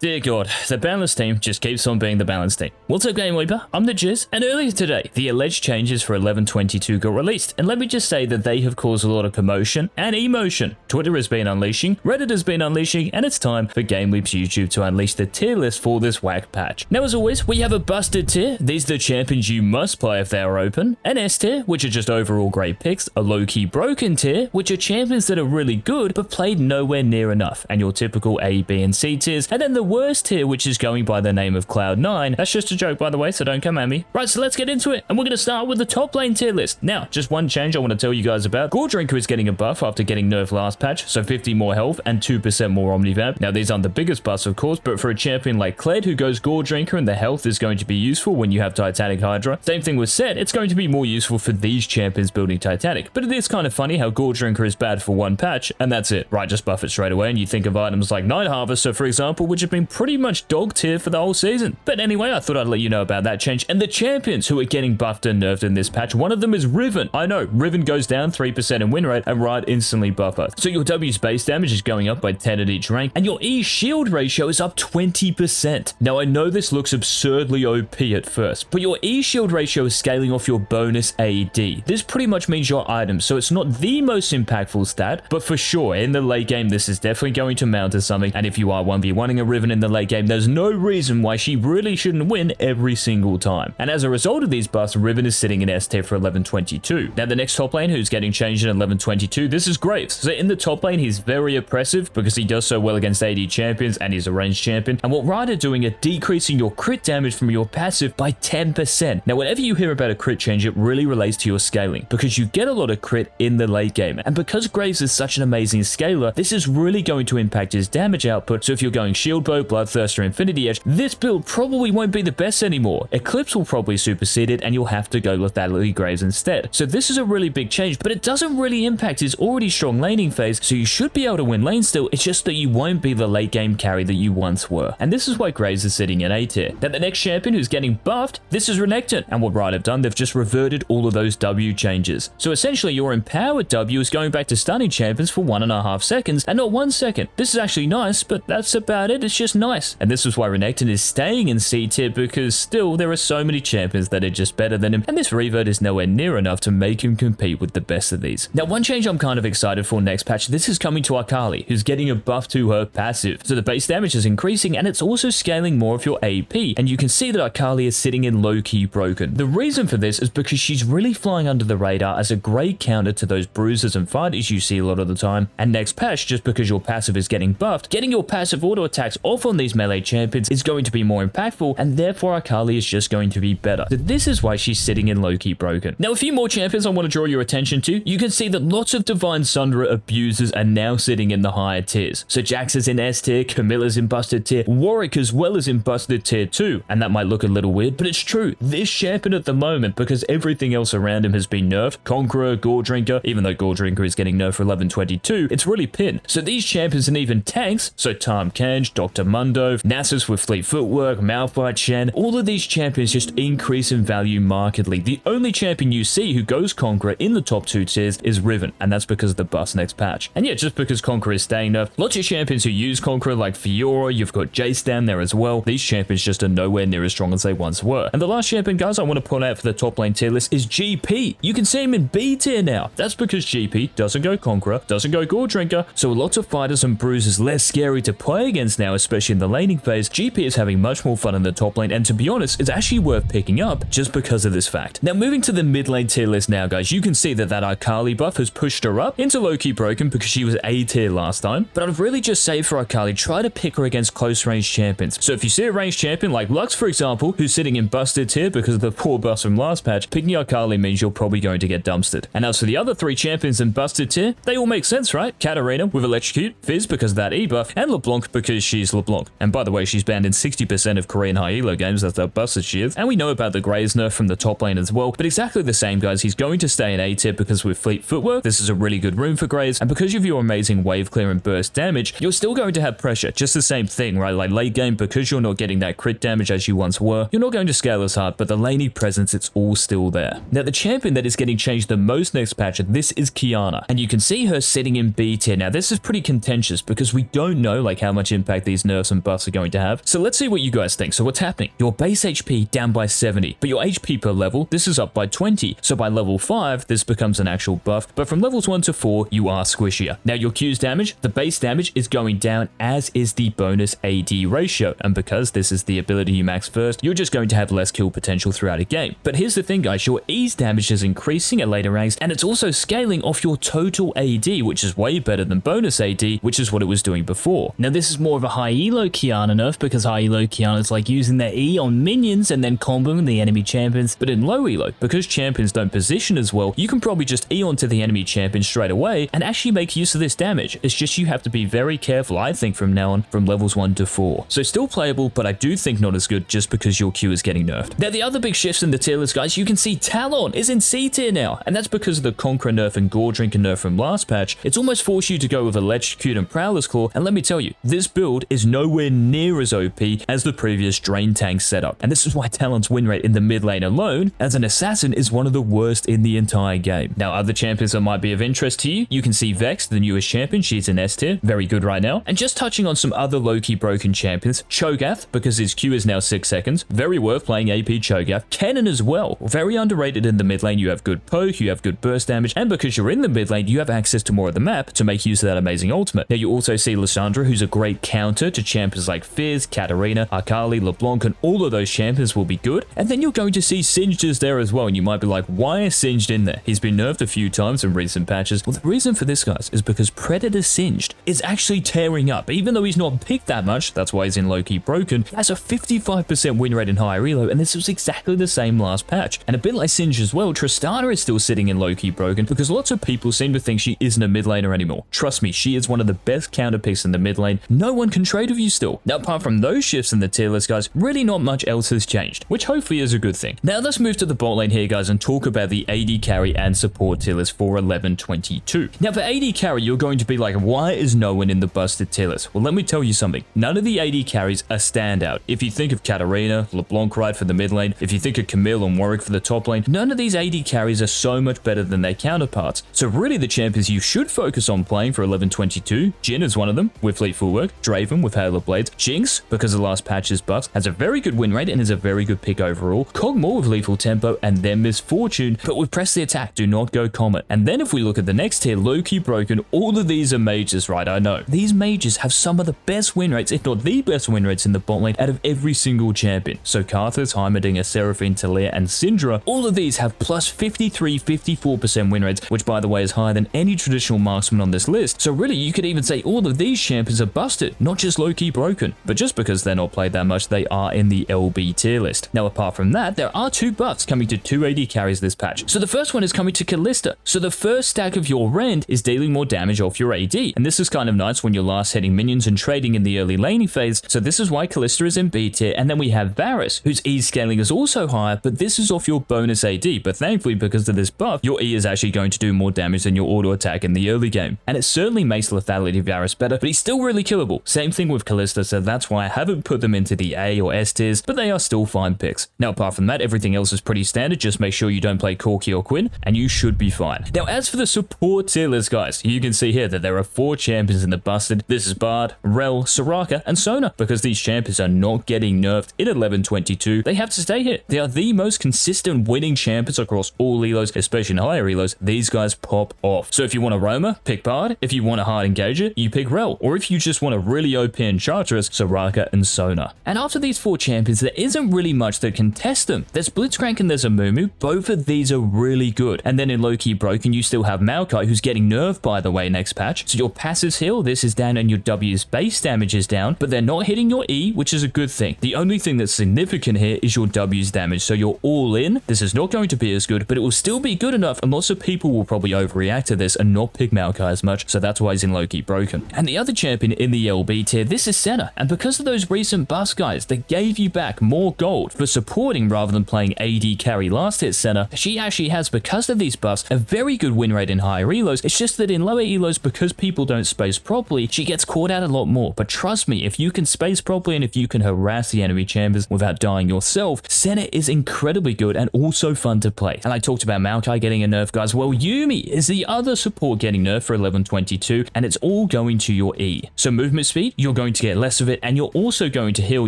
Dear God, the balanced team just keeps on being the balanced team. What's up, GameLeap? I'm the Jizz, and earlier today, the alleged changes for 11.22 got released, and let me just say that they have caused a lot of commotion and emotion. Twitter has been unleashing, Reddit has been unleashing, and it's time for GameLeap's YouTube to unleash the tier list for this whack patch. Now, as always, we have a busted tier. These are the champions you must play if they are open, an S tier, which are just overall great picks, a low-key broken tier, which are champions that are really good, but played nowhere near enough, and your typical A, B, and C tiers, and then the worst tier, which is going by the name of Cloud9. That's just a joke, by the way, so don't come at me. Right, so let's get into it, and we're going to start with the top lane tier list. Now, just one change I want to tell you guys about. Drinker is getting a buff after getting nerfed last patch, so 50 more health and 2% more omnivamp. Now, these aren't the biggest buffs, of course, but for a champion like Kled, who goes Drinker, and the health is going to be useful when you have Titanic Hydra. Same thing with Set, it's going to be more useful for these champions building Titanic, but it is kind of funny how Drinker is bad for one patch, and that's it. Right, just buff it straight away, and you think of items like Night Harvester, for example, which have been pretty much dog tier for the whole season. But anyway, I thought I'd let you know about that change. And the champions who are getting buffed and nerfed in this patch, one of them is Riven. I know, Riven goes down 3% in win rate, and Riot instantly buff her. So your W's base damage is going up by 10 at each rank, and your E shield ratio is up 20%. Now, I know this looks absurdly OP at first, but your E shield ratio is scaling off your bonus AD. This pretty much means your items, so it's not the most impactful stat, but for sure, in the late game, this is definitely going to mount as something, and if you are 1v1ing a Riven in the late game, there's no reason why she really shouldn't win every single time. And as a result of these buffs, Riven is sitting in S tier for 11.22. Now, the next top lane who's getting changed in 11.22, this is Graves. So in the top lane, he's very oppressive because he does so well against AD champions, and he's a ranged champion. And what Riot are doing are decreasing your crit damage from your passive by 10%. Now, whenever you hear about a crit change, it really relates to your scaling, because you get a lot of crit in the late game. And because Graves is such an amazing scaler, this is really going to impact his damage output. So if you're going Shield Bow, Bloodthirster, or Infinity Edge, this build probably won't be the best anymore. Eclipse will probably supersede it, and you'll have to go Lethality Graves instead. So this is a really big change, but it doesn't really impact his already strong laning phase, so you should be able to win lane still. It's just that you won't be the late game carry that you once were. And this is why Graves is sitting in A tier. Now, the next champion who's getting buffed, this is Renekton. And what Riot have done, they've just reverted all of those W changes. So essentially, your empowered W is going back to stunning champions for 1.5 seconds, and not 1 second. This is actually nice, but that's about it. It's just nice. And this is why Renekton is staying in C tier, because still there are so many champions that are just better than him, and this revert is nowhere near enough to make him compete with the best of these. Now, one change I'm kind of excited for next patch, this is coming to Akali, who's getting a buff to her passive. So the base damage is increasing, and it's also scaling more of your AP, and you can see that Akali is sitting in low-key broken. The reason for this is because she's really flying under the radar as a great counter to those bruises and fighters you see a lot of the time, and next patch, just because your passive is getting buffed, getting your passive auto attacks off on these melee champions is going to be more impactful, and therefore Akali is just going to be better. So this is why she's sitting in low-key broken. Now, a few more champions I want to draw your attention to. You can see that lots of Divine Sundra abusers are now sitting in the higher tiers. So Jax is in S tier, Camilla's in busted tier, Warwick as well is in busted tier 2, and that might look a little weird, but it's true. This champion at the moment, because everything else around him has been nerfed, Conqueror, Drinker, even though Drinker is getting nerfed for 11.22, it's really pinned. So these champions and even tanks, so Tahm Kench, Dr. Mundo, Nasus with Fleet Footwork, Malphite, Shen, all of these champions just increase in value markedly. The only champion you see who goes Conqueror in the top 2 tiers is Riven, and that's because of the buffs next patch. And yeah, just because Conqueror is staying nerfed, lots of champions who use Conqueror like Fiora, you've got Jace down there as well. These champions just are nowhere near as strong as they once were. And the last champion, guys, I want to point out for the top lane tier list is GP. You can see him in B tier now. That's because GP doesn't go Conqueror, doesn't go Drinker, so lots of fighters and bruisers less scary to play against now, especially in the laning phase. GP is having much more fun in the top lane, and to be honest, it's actually worth picking up just because of this fact. Now, moving to the mid lane tier list now, guys, you can see that Akali buff has pushed her up into low-key broken because she was A tier last time, but I'd really just say for Akali, try to pick her against close range champions. So if you see a ranged champion like Lux, for example, who's sitting in busted tier because of the poor buffs from last patch, picking Akali means you're probably going to get dumpstered. And as for the other 3 champions in busted tier, they all make sense, right? Katarina with Electrocute, Fizz because of that E buff, and LeBlanc because she's LeBlanc. And by the way, she's banned in 60% of Korean high elo games, that's how busted she is. And we know about the Graves nerf from the top lane as well, but exactly the same, guys. He's going to stay in A tier because with Fleet Footwork, this is a really good room for Graves, and because of your amazing wave clear and burst damage, you're still going to have pressure. Just the same thing, right? Like late game, because you're not getting that crit damage as you once were, you're not going to scale as hard, but the laney presence, it's all still there. Now, the champion that is getting changed the most next patch, this is Qiyana, and you can see her sitting in B tier. Now, this is pretty contentious because we don't know like how much impact these nerfs nerfs and buffs are going to have. So let's see what you guys think. So what's happening? Your base HP down by 70, but your HP per level, this is up by 20. So by level 5, this becomes an actual buff, but from levels 1 to 4, you are squishier. Now your Q's damage, the base damage is going down, as is the bonus AD ratio, and because this is the ability you max first, you're just going to have less kill potential throughout a game. But here's the thing, guys, your E's damage is increasing at later ranks, and it's also scaling off your total AD, which is way better than bonus AD, which is what it was doing before. Now this is more of a high elo Kiana nerf, because high elo Kiana is like using their E on minions and then comboing the enemy champions, but in low elo, because champions don't position as well, you can probably just E onto the enemy champion straight away and actually make use of this damage. It's just you have to be very careful, I think, from now on, from levels 1 to 4. So still playable, but I do think not as good just because your Q is getting nerfed. Now the other big shifts in the tier list, guys, you can see Talon is in C tier now, and that's because of the Conqueror nerf and Gore Drinker nerf from last patch. It's almost forced you to go with Electrocute and Prowler's Claw, and let me tell you, this build is nowhere near as OP as the previous Drain Tank setup, and this is why Talon's win rate in the mid lane alone, as an assassin, is one of the worst in the entire game. Now other champions that might be of interest to you can see Vex, the newest champion, she's in S tier, very good right now. And just touching on some other low-key broken champions, Cho'Gath, because his Q is now 6 seconds, very worth playing AP Cho'Gath. Kennen as well, very underrated in the mid lane, you have good poke, you have good burst damage, and because you're in the mid lane, you have access to more of the map to make use of that amazing ultimate. Now you also see Lissandra, who's a great counter to champions like Fizz, Katarina, Akali, LeBlanc, and all of those champions will be good. And then you're going to see Singed is there as well, and you might be like, why is Singed in there? He's been nerfed a few times in recent patches. Well, the reason for this, guys, is because Predator Singed is actually tearing up. Even though he's not picked that much, that's why he's in low-key broken, he has a 55% win rate in higher elo, and this was exactly the same last patch. And a bit like Singed as well, Tristana is still sitting in low-key broken because lots of people seem to think she isn't a mid laner anymore. Trust me, she is one of the best counter picks in the mid lane. No one can trade with you still. Now, apart from those shifts in the tier list, guys, really not much else has changed, which hopefully is a good thing. Now, let's move to the bot lane here, guys, and talk about the AD carry and support tier list for 1122. Now, for AD carry, you're going to be like, why is no one in the busted tier list? Well, let me tell you something. None of the AD carries are standout. If you think of Katarina, LeBlanc right for the mid lane, if you think of Camille and Warwick for the top lane, none of these AD carries are so much better than their counterparts. So really the champions you should focus on playing for 1122, Jhin is one of them with Fleet Footwork, Draven with Hail of Blades, Jinx, because of the last patch's buffs, has a very good win rate and is a very good pick overall, Kog'Maw with Lethal Tempo, and then Misfortune, but with Press the Attack, do not go Comet. And then if we look at the next tier, low-key broken, all of these are mages, right? I know. These mages have some of the best win rates, if not the best win rates in the bot lane out of every single champion. So Karthus, Heimerdinger, Seraphine, Talia, and Syndra, all of these have plus 53, 54% win rates, which by the way is higher than any traditional marksman on this list. So really you could even say all of these champions are busted, not just low-key broken. But just because they're not played that much, they are in the LB tier list. Now apart from that, there are 2 buffs coming to 2 AD carries this patch. So the first one is coming to Kalista. So the first stack of your rend is dealing more damage off your AD. And this is kind of nice when you're last hitting minions and trading in the early laning phase. So this is why Kalista is in B tier. And then we have Varus, whose E scaling is also higher, but this is off your bonus AD. But thankfully, because of this buff, your E is actually going to do more damage than your auto attack in the early game. And it certainly makes lethality Varus better, but he's still really killable. Same thing with Kalista, so that's why I haven't put them into the A or S tiers, but they are still fine picks. Now, apart from that, everything else is pretty standard. Just make sure you don't play Corki or Quinn, and you should be fine. Now, as for the support tier list, guys, you can see here that there are 4 champions in the busted. This is Bard, Rel, Soraka, and Sona. Because these champions are not getting nerfed in 1122, they have to stay here. They are the most consistent winning champions across all elos, especially in higher elos. These guys pop off. So if you want a roamer, pick Bard. If you want a hard engager, you pick Rel. Or if you just want a really OP Enchantress, Soraka and Sona. And after these 4 champions, there isn't really much that can test them. There's Blitzcrank and there's Amumu. Both of these are really good. And then in low-key broken, you still have Maokai, who's getting nerfed, by the way, next patch. So your passives heal, this is down, and your W's base damage is down, but they're not hitting your E, which is a good thing. The only thing that's significant here is your W's damage. So you're all in. This is not going to be as good, but it will still be good enough, and lots of people will probably overreact to this and not pick Maokai as much, so that's why he's in low-key broken. And the other champion in the LB tier, this is Senna, and because of those recent buffs, guys, that gave you back more gold for supporting rather than playing AD carry last hit Senna, she actually has, because of these buffs, a very good win rate in higher elos. It's just that in lower elos, because people don't space properly, she gets caught out a lot more. But trust me, if you can space properly and if you can harass the enemy champions without dying yourself, Senna is incredibly good and also fun to play. And I talked about Maokai getting a nerf, guys. Well, Yuumi is the other support getting nerfed for 1122, and it's all going to your E. So movement speed, you're going to get less of it, and you're also going to heal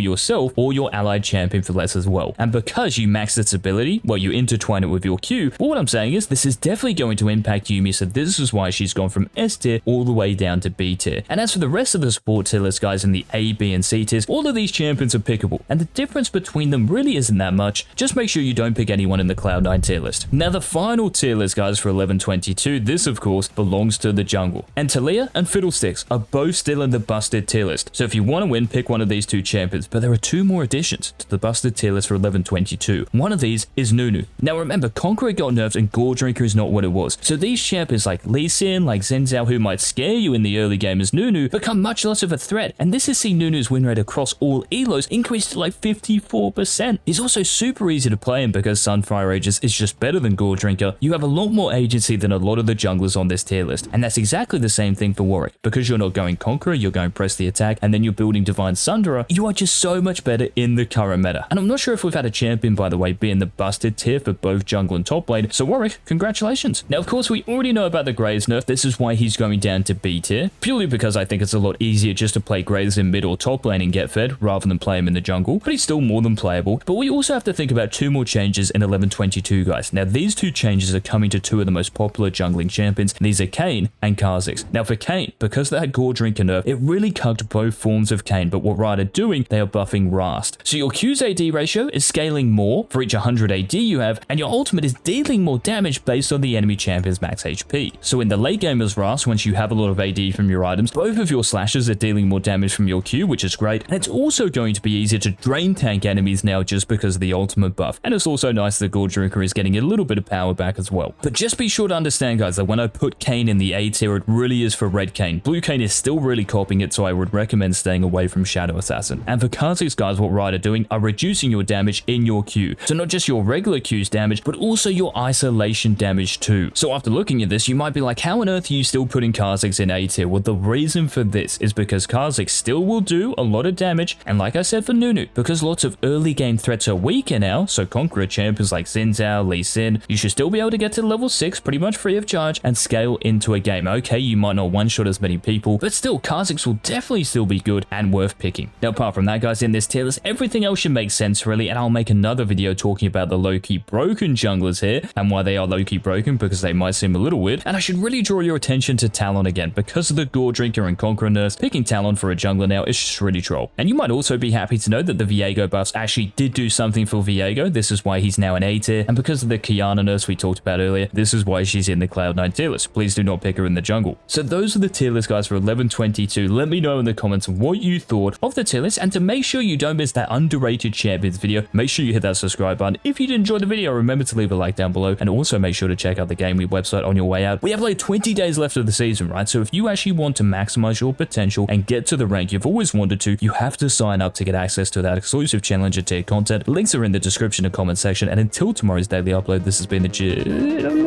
yourself or your allied champion for less as well. And because you max its ability, well, you intertwine it with your Q, well, what I'm saying is this is definitely going to impact Yuumi, so this is why she's gone from S tier all the way down to B tier. And as for the rest of the support tier list, guys, in the A, B, and C tiers, all of these champions are pickable, and the difference between them really isn't that much. Just make sure you don't pick anyone in the Cloud9 tier list. Now, the final tier list, guys, for 1122, this, of course, belongs to the jungle. And Talia and Fiddlesticks are both still in the busted tier list. So if you want to win, pick one of these two champions. But there are two more additions to the busted tier list for 1122. One of these is Nunu. Now, remember, Conqueror got nerfed and Gore Drinker is not what it was. So these champions like Lee Sin, like Xin Zhao, who might scare you in the early game as Nunu, become much less of a threat. And this has seen Nunu's win rate across all elos increase to like 54%. He's also super easy to play, and because Sunfire Aegis is just better than Gore Drinker, you have a lot more agency than a lot of the junglers on this tier list. And that's exactly the same thing for Warwick. Because you're not going Conqueror, you're going Press the Attack, and then you're building Divine Sunderer, you are just so much better in the current meta. And I'm not sure if we've had a champion, by the way, be in the busted tier for both jungle and top lane, so Warwick, congratulations. Now, of course, we already know about the Graves nerf. This is why he's going down to B tier, purely because I think it's a lot easier just to play Graves in mid or top lane and get fed, rather than play him in the jungle, but he's still more than playable. But we also have to think about two more changes in 1122, guys. Now, these two changes are coming to two of the most popular jungling champions, and these are Kayn and Kha'Zix. Now, for Kayn, because that Gore Drinker nerf, it really cucked both forms of Kayn, but what Riot are doing, they are buffing Rast. So your Q's AD ratio is scaling more for each 100 AD you have, and your ultimate is dealing more damage based on the enemy champion's max HP. So in the late game as Rast, once you have a lot of AD from your items, both of your slashes are dealing more damage from your Q, which is great, and it's also going to be easier to drain tank enemies now just because of the ultimate buff. And it's also nice that Gore Drinker is getting a little bit of power back as well. But just be sure to understand, guys, that when I put Kayn in the A tier, it really is for red Kayn. Blue Kayn is still really copying it, so I would recommend staying away from Shadow Assassin. And for Kha'Zix, guys, what Riot are doing are reducing your damage in your Q. So not just your regular Q's damage, but also your isolation damage too. So after looking at this, you might be like, how on earth are you still putting Kha'Zix in A tier? Well, the reason for this is because Kha'Zix still will do a lot of damage, and like I said for Nunu, because lots of early game threats are weaker now, so Conqueror champions like Xin Zhao, Lee Sin, you should still be able to get to level 6 pretty much free of charge and scale into a game. Okay, you might not one-shot as many people, but still, Kha'Zix will definitely still be good and worth picking. Now, apart from that, guys, in this tier list, everything else should make sense really, and I'll make another video talking about the low-key broken junglers here and why they are low-key broken, because they might seem a little weird. And I should really draw your attention to Talon again, because of the Gore Drinker and Conqueror nerfs. Picking Talon for a jungler now is just really troll. And you might also be happy to know that the Viego buffs actually did do something for Viego. This is why he's now an A tier, and because of the Kiana nerfs we talked about earlier, this is why she's in the Cloud9 tier list. Please do not pick her in the jungle. So those are the tier lists, guys, for 1122. Let me know in the comments what you thought of the tier list, and to make sure you don't miss that underrated champions video, make sure you hit that subscribe button. If you did enjoy the video, remember to leave a like down below, and also make sure to check out the GameLeap website on your way out. We have like 20 days left of the season, right? So if you actually want to maximize your potential and get to the rank you've always wanted to, you have to sign up to get access to that exclusive Challenger tier content. Links are in the description and comment section, and until tomorrow's daily upload, this has been the